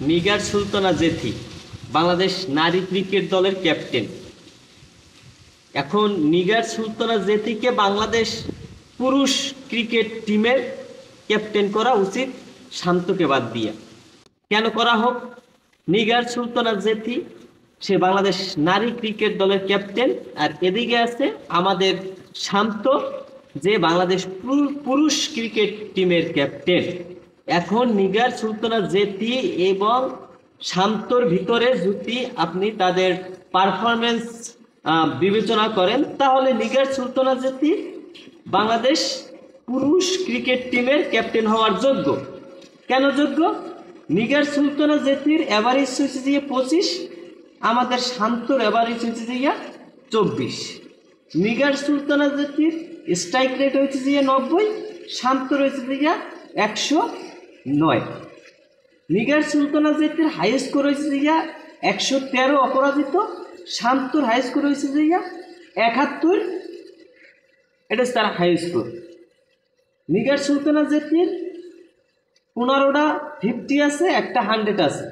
নিগার সুলতানা জেথি বাংলাদেশ নারী ক্রিকেট দলের ক্যাপ্টেন। এখন নিগার সুলতানা জেথিকে বাংলাদেশ পুরুষ ক্রিকেট টিমের ক্যাপ্টেন করা উচিত শান্তকে বাদ দিয়া। কেন করা হোক? নিগার সুলতানা জেথি সে বাংলাদেশ নারী ক্রিকেট দলের ক্যাপ্টেন, আর এদিকে আছে আমাদের শান্ত যে বাংলাদেশ পুরুষ ক্রিকেট টিমের ক্যাপ্টেন। এখন নিগার সুলতানা জেথি এবং শান্তর ভিতরে যদি আপনি তাদের পারফরমেন্স বিবেচনা করেন তাহলে নিগার সুলতানা জেথি বাংলাদেশ পুরুষ ক্রিকেট টিমের ক্যাপ্টেন হওয়ার যোগ্য। কেন যোগ্য? নিগার সুলতানা জেথির অ্যাভারেজ হয়েছে যে 25, আমাদের শান্তর অ্যাভারেজ হয়েছে যে 24। নিগার সুলতানা জেথির স্ট্রাইক রেট হয়েছে যে 90, শান্তর হয়েছে যে 109। নিগার সুলতানা জেথির হাই স্কোর হয়েছে যে 113 অপরাজিত, শান্তর হাই স্কোর হয়েছে যে 71, এটা হচ্ছে তার হাই স্কোর। নিগার সুলতানা জেথির 15টা 50 আছে, একটা 100 আছে,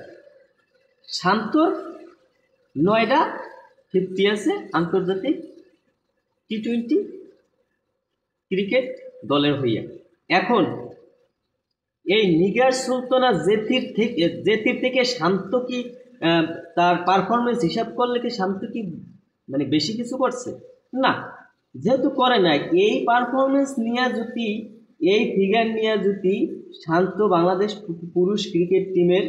শান্তর 9টা 50 আছে আন্তর্জাতিক টি20 ক্রিকেট দলের হইয়া। এখন এই নিগার সুলতানা জেথির থেকে শান্ত কি তার পারফরমেন্স হিসাব করলে কি শান্ত কি মানে বেশি কিছু করছে? না, যেহেতু করে নাই। এই পারফরমেন্স নিয়ে যদি, এই ফিগার নিয়ে যদি শান্ত বাংলাদেশ পুরুষ ক্রিকেট টিমের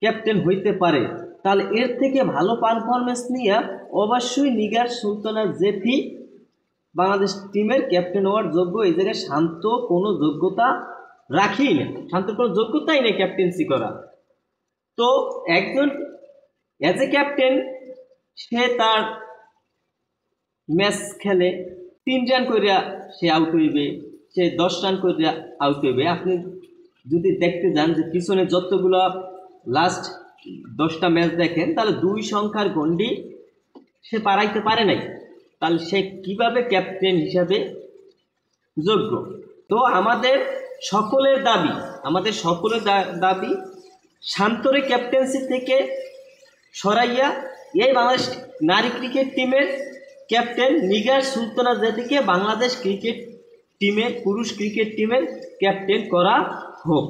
ক্যাপ্টেন হইতে পারে তাহলে এর থেকে ভালো পারফরমেন্স নিয়ে অবশ্যই নিগার সুলতানা জেথি বাংলাদেশ টিমের ক্যাপ্টেন হওয়ার যোগ্য। এই জায়গায় শান্ত কোনো যোগ্যতা রাখেই না, শান্তর কোনো যোগ্যতাই নেই ক্যাপ্টেন্সি করা। তো একজন অ্যাজ এ ক্যাপ্টেন সে তার ম্যাচ খেলে 3 রান করিয়া সে আউট হইবে, সে 10 রান করিয়া আউট হইবে। আপনি যদি দেখতে যান যে পিছনে যতগুলো লাস্ট 10টা ম্যাচ দেখেন তাহলে 2 সংখ্যার গণ্ডি সে পারাইতে পারে নাই, তাহলে সে কিভাবে ক্যাপ্টেন হিসাবে যোগ্য? তো আমাদের সকলের দাবি শান্তরে ক্যাপ্টেন্সি থেকে সরাইয়া এই বাংলাদেশ নারী ক্রিকেট টিমের ক্যাপ্টেন নিগার সুলতানা জেথিকে বাংলাদেশ ক্রিকেট টিমের পুরুষ ক্রিকেট টিমের ক্যাপ্টেন করা হোক।